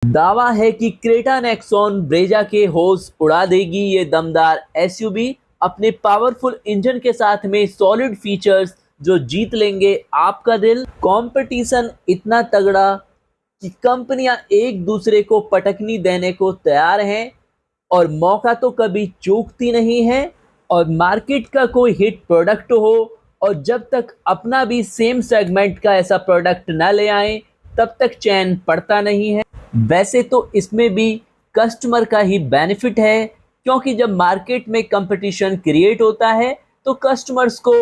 दावा है कि क्रेटा नेक्सॉन ब्रेजा के होश उड़ा देगी। ये दमदार एसयूवी अपने पावरफुल इंजन के साथ में सॉलिड फीचर्स जो जीत लेंगे आपका दिल। कंपटीशन इतना तगड़ा कि कंपनियां एक दूसरे को पटकनी देने को तैयार हैं और मौका तो कभी चूकती नहीं है। और मार्केट का कोई हिट प्रोडक्ट हो और जब तक अपना भी सेम सेगमेंट का ऐसा प्रोडक्ट ना ले आए तब तक चैन पड़ता नहीं है। वैसे तो इसमें भी कस्टमर का ही बेनिफिट है, क्योंकि जब मार्केट में कंपटीशन क्रिएट होता है तो कस्टमर्स को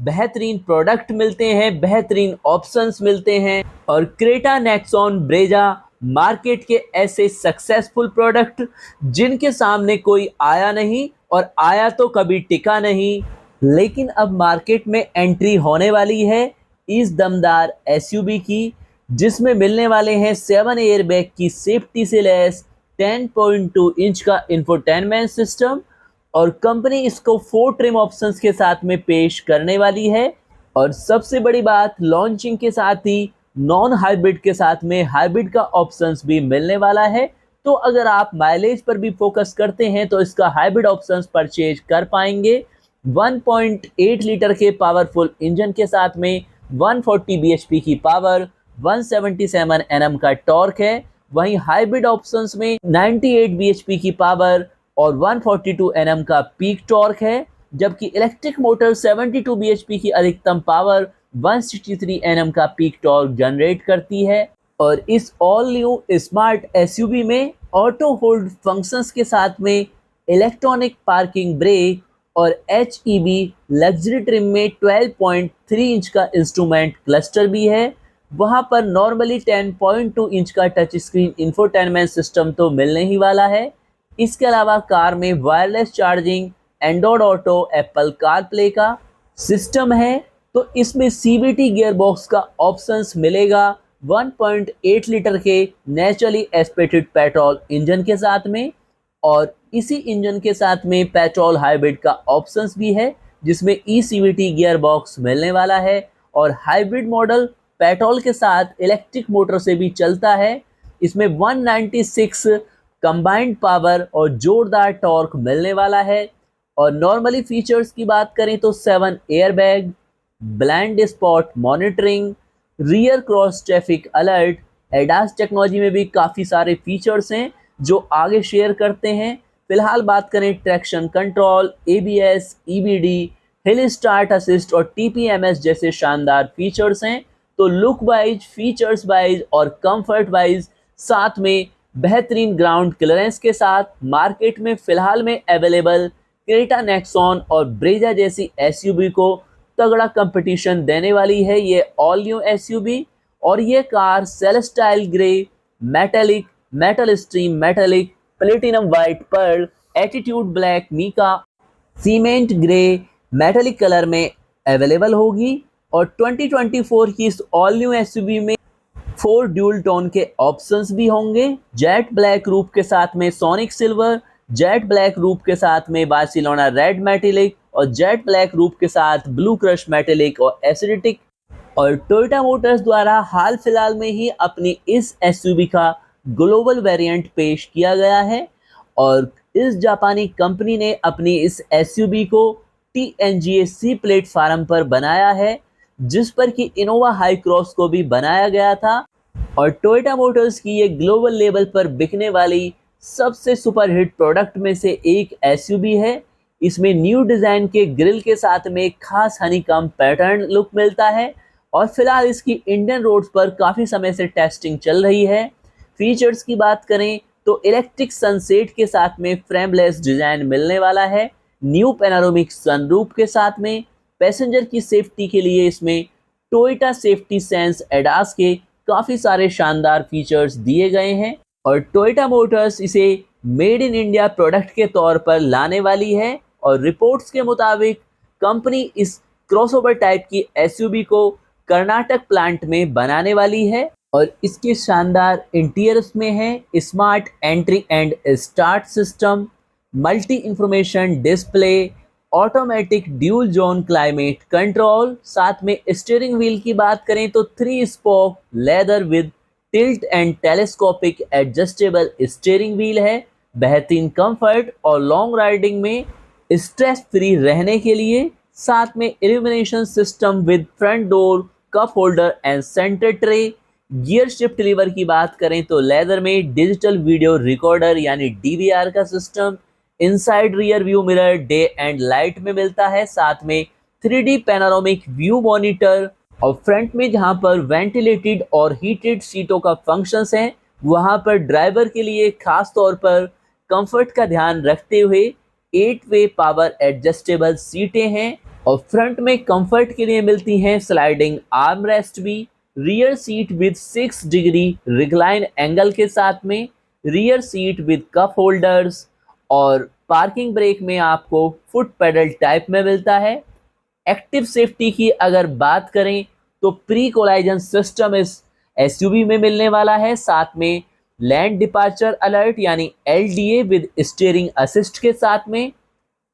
बेहतरीन प्रोडक्ट मिलते हैं, बेहतरीन ऑप्शंस मिलते हैं। और क्रेटा नेक्सॉन ब्रेजा मार्केट के ऐसे सक्सेसफुल प्रोडक्ट जिनके सामने कोई आया नहीं और आया तो कभी टिका नहीं। लेकिन अब मार्केट में एंट्री होने वाली है इस दमदार एसयूवी की, जिसमें मिलने वाले हैं 7 एयरबैग की सेफ्टी से लैस 10.2 इंच का इंफोटेनमेंट सिस्टम। और कंपनी इसको 4 ट्रिम ऑप्शंस के साथ में पेश करने वाली है। और सबसे बड़ी बात, लॉन्चिंग के साथ ही नॉन हाइब्रिड के साथ में हाइब्रिड का ऑप्शंस भी मिलने वाला है। तो अगर आप माइलेज पर भी फोकस करते हैं तो इसका हाइब्रिड ऑप्शंस परचेज कर पाएंगे। 1.8 लीटर के पावरफुल इंजन के साथ में 140 bhp की पावर, 177 Nm का टॉर्क है। वहीं हाइब्रिड ऑप्शंस में 98 bhp की पावर और 142 Nm का पीक टॉर्क है, जबकि इलेक्ट्रिक मोटर 72 bhp की अधिकतम पावर, 163 Nm का पीक टॉर्क जनरेट करती है। और इस ऑल न्यू स्मार्ट एसयूवी में ऑटो होल्ड फंक्शंस के साथ में इलेक्ट्रॉनिक पार्किंग ब्रेक और HEB लग्जरी ट्रिम में 12.3 इंच का इंस्ट्रूमेंट क्लस्टर भी है। वहां पर नॉर्मली 10.2 इंच का टच स्क्रीन इंफोटेनमेंट सिस्टम तो मिलने ही वाला है। इसके अलावा कार में wireless charging, Android auto, Apple CarPlay का सिस्टम है। तो इसमें CVT गियरबॉक्स का ऑप्शंस मिलेगा 1.8 लीटर के नेचुरली एस्पिरेटेड पेट्रोल इंजन के साथ में। और इसी इंजन के साथ में पेट्रोल हाइब्रिड का ऑप्शंस भी है, जिसमें eCVT गियरबॉक्स मिलने वाला है। और हाइब्रिड मॉडल पेट्रोल के साथ इलेक्ट्रिक मोटर से भी चलता है। इसमें 196 कंबाइंड पावर और जोरदार टॉर्क मिलने वाला है। और नॉर्मली फीचर्स की बात करें तो 7 airbag, blind spot monitoring, rear cross traffic alert, ADAS technology में भी काफ़ी सारे फीचर्स हैं जो आगे शेयर करते हैं। फिलहाल बात करें ट्रैक्शन कंट्रोल, ABS, EBD, हिल स्टार्ट असिस्ट और TPMS जैसे शानदार फीचर्स हैं। तो लुक वाइज, फीचर्स वाइज और कंफर्ट वाइज, साथ में बेहतरीन ग्राउंड क्लियरेंस के साथ मार्केट में फिलहाल में अवेलेबल क्रेटा नेक्सॉन और ब्रेजा जैसी एसयूवी को तगड़ा कंपटीशन देने वाली है ये ऑल न्यू एसयूवी। और ये car celestial grey, metallic, metal stream metallic, platinum white pearl, attitude black mica, cement grey metallic colour में अवेलेबल होगी। और 2024 की इस ऑल न्यू एसयूवी में 4 ड्यूल टोन के ऑप्शंस भी होंगे। जेट ब्लैक रूप के साथ में सोनिक सिल्वर, जेट ब्लैक रूप के साथ में बार्सिलोना रेड मेटेलिक और जेट ब्लैक रूप के साथ ब्लू क्रश मेटेलिक और एसिडिटिक। और टोयोटा मोटर्स द्वारा हाल फिलहाल में ही अपनी इस एसयूवी का ग्लोबल वेरिएंट पेश किया गया है। और इस जापानी कंपनी ने अपनी इस एसयूवी को TNGA-C प्लेटफार्म पर बनाया है, जिस पर कि इनोवा हाई क्रॉस को भी बनाया गया था। और टोयोटा मोटर्स की ये ग्लोबल लेवल पर बिकने वाली सबसे सुपरहिट प्रोडक्ट में से एक एसयूवी है। इसमें न्यू डिज़ाइन के ग्रिल के साथ में एक खास हनीकॉम्ब पैटर्न लुक मिलता है। और फिलहाल इसकी इंडियन रोड्स पर काफ़ी समय से टेस्टिंग चल रही है। फीचर्स की बात करें तो इलेक्ट्रिक सनसेट के साथ में फ्रेमलेस डिज़ाइन मिलने वाला है, न्यू पैनोरामिक सनरूफ के साथ में। पैसेंजर की सेफ्टी के लिए इसमें टोयोटा सेफ्टी सेंस एडास के काफ़ी सारे शानदार फीचर्स दिए गए हैं। और टोयोटा मोटर्स इसे मेड इन इंडिया प्रोडक्ट के तौर पर लाने वाली है। और रिपोर्ट्स के मुताबिक कंपनी इस क्रॉसओवर टाइप की एसयूवी को कर्नाटक प्लांट में बनाने वाली है। और इसके शानदार इंटीरियर्स में है smart entry and start system, multi information display, automatic dual zone climate control. साथ में स्टीयरिंग व्हील की बात करें तो 3 spoke leather with tilt and telescopic adjustable steering wheel है। बेहतरीन कंफर्ट और लॉन्ग राइडिंग में स्ट्रेस फ्री रहने के लिए। साथ में illumination system with front door, cup holder and centre tray. Gear shift lever की बात करें तो लेदर में डिजिटल वीडियो रिकॉर्डर यानी डीवीआर का system. Inside rear view mirror day and light में मिलता है। साथ में 3D पैनोरामिक व्यू मॉनिटर और फ्रंट में जहां पर वेंटिलेटेड और हीटेड सीटों का फंक्शंस है, वहां पर ड्राइवर के लिए खास तौर पर कंफर्ट का ध्यान रखते हुए 8-वे पावर एडजस्टेबल सीटें हैं। और फ्रंट में कंफर्ट के लिए मिलती हैं स्लाइडिंग आर्म रेस्ट भी। Rear seat with 6 degree recline angle के साथ में, rear seat with cup holders और पार्किंग ब्रेक में आपको फुट पेडल टाइप में मिलता है। एक्टिव सेफ्टी की अगर बात करें तो प्री कोलाइजन सिस्टम इस एसयूवी में मिलने वाला है। साथ में लैंड डिपार्चर अलर्ट यानी एलडीए विद स्टीयरिंग असिस्ट के साथ में।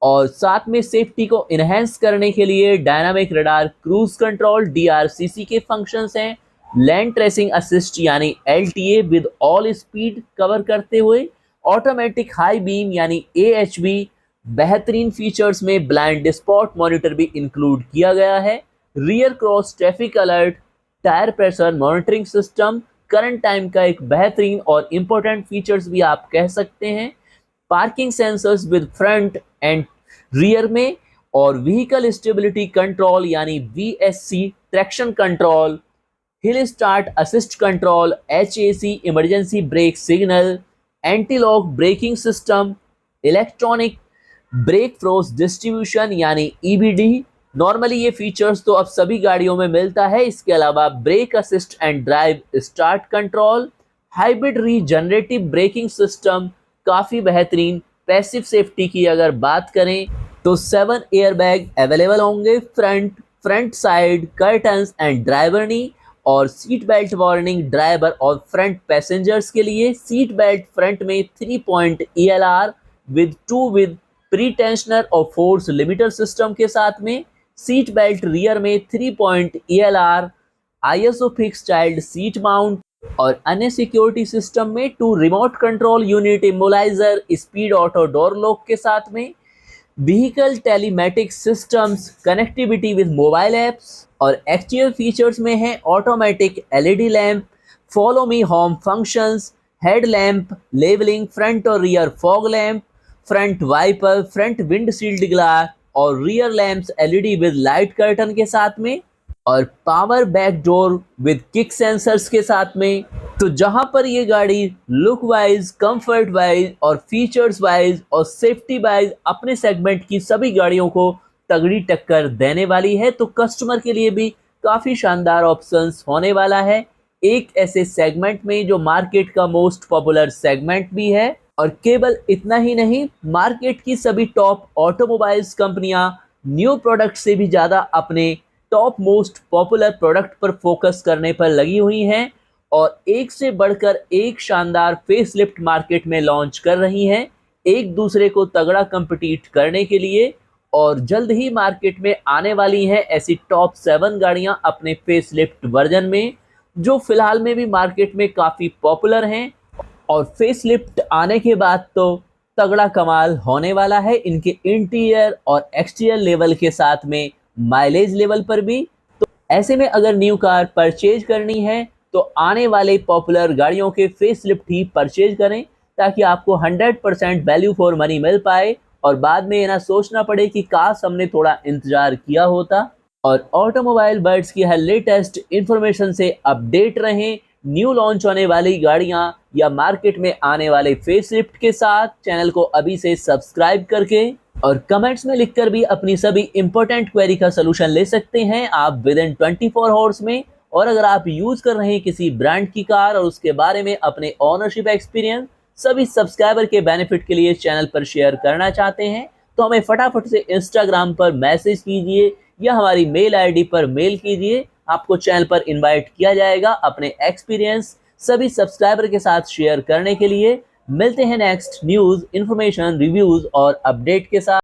और साथ में सेफ्टी को इनहेंस करने के लिए dynamic radar cruise control DRCC के फंक्शंस हैं। लैंड ट्रेसिंग असिस्ट यानी LTA with all speed cover करते हुए। ऑटोमेटिक हाई बीम यानी एएचबी। बेहतरीन फीचर्स में ब्लाइंड स्पॉट मॉनिटर भी इंक्लूड किया गया है। Rear cross traffic alert, tyre pressure monitoring system, current time का एक बेहतरीन और इम्पोर्टेंट फीचर्स भी आप कह सकते हैं। Parking sensors with front and rear में। और व्हीकल स्टेबिलिटी कंट्रोल यानी VSC traction control, hill start assist control, HAC emergency brake signal, anti lock braking system, electronic brake force distribution यानी ईबीडी। नॉर्मली ये फीचर्स तो अब सभी गाड़ियों में मिलता है। इसके अलावा brake assist and drive start control, hybrid regenerative braking system, काफ़ी बेहतरीन। पैसिव सेफ्टी की अगर बात करें तो 7 एयरबैग अवेलेबल होंगे front side curtains and driver knee. और सीट बेल्ट वार्निंग ड्राइवर और फ्रंट पैसेंजर्स के लिए। सीट बेल्ट फ्रंट में 3 point ELR with pre tensioner और फोर्स लिमिटर सिस्टम के साथ में। सीट बेल्ट रियर में 3 point ELR, ISO fix child seat mount और अन्य सिक्योरिटी सिस्टम में 2 remote control unit immobilizer, speed auto door lock के साथ में। Vehicle telematics systems, connectivity with mobile apps. और एक्चुअल फीचर्स में है automatic LED lamp, follow me home functions, head lamp, levelling, front और rear fog lamp, front wiper, front windshield glass और rear lamps LED with light curtain के साथ में। और power back door with kick sensors के साथ में। तो जहां पर ये गाड़ी लुक वाइज, कंफर्ट वाइज और फीचर्स वाइज और सेफ्टी वाइज अपने सेगमेंट की सभी गाड़ियों को तगड़ी टक्कर देने वाली है, तो कस्टमर के लिए भी काफ़ी शानदार ऑप्शंस होने वाला है एक ऐसे सेगमेंट में जो मार्केट का मोस्ट पॉपुलर सेगमेंट भी है। और केवल इतना ही नहीं, मार्केट की सभी टॉप ऑटोमोबाइल्स कंपनियां न्यू प्रोडक्ट से भी ज़्यादा अपने टॉप मोस्ट पॉपुलर प्रोडक्ट पर फोकस करने पर लगी हुई हैं और एक से बढ़कर एक शानदार फेसलिफ्ट मार्केट में लॉन्च कर रही हैं, एक दूसरे को तगड़ा कंपीट करने के लिए। और जल्द ही मार्केट में आने वाली हैं ऐसी टॉप 7 गाड़ियां अपने फेसलिफ्ट वर्जन में, जो फिलहाल में भी मार्केट में काफ़ी पॉपुलर हैं। और फेसलिफ्ट आने के बाद तो तगड़ा कमाल होने वाला है इनके इंटीरियर और एक्सटीरियर लेवल के साथ में माइलेज लेवल पर भी। तो ऐसे में अगर न्यू कार परचेज करनी है तो आने वाले पॉपुलर गाड़ियों के फेसलिफ्ट ही परचेज करें, ताकि आपको 100% वैल्यू फॉर मनी मिल पाए और बाद में ये ना सोचना पड़े कि काश हमने थोड़ा इंतजार किया होता। और ऑटोमोबाइल बर्ड्स की हर लेटेस्ट इंफॉर्मेशन से अपडेट रहें न्यू लॉन्च होने वाली गाड़ियां या मार्केट में आने वाले फेसलिफ्ट के साथ। चैनल को अभी से सब्सक्राइब करके और कमेंट्स में लिखकर भी अपनी सभी इंपॉर्टेंट क्वेरी का सलूशन ले सकते हैं आप विद इन 24 आवर्स में। और अगर आप यूज कर रहे हैं किसी ब्रांड की कार और उसके बारे में अपने ओनरशिप एक्सपीरियंस सभी सब्सक्राइबर के बेनिफिट के लिए चैनल पर शेयर करना चाहते हैं, तो हमें फटाफट से इंस्टाग्राम पर मैसेज कीजिए या हमारी मेल आईडी पर मेल कीजिए। आपको चैनल पर इनवाइट किया जाएगा अपने एक्सपीरियंस सभी सब्सक्राइबर के साथ शेयर करने के लिए। मिलते हैं नेक्स्ट न्यूज़, इन्फॉर्मेशन, रिव्यूज़ और अपडेट के साथ।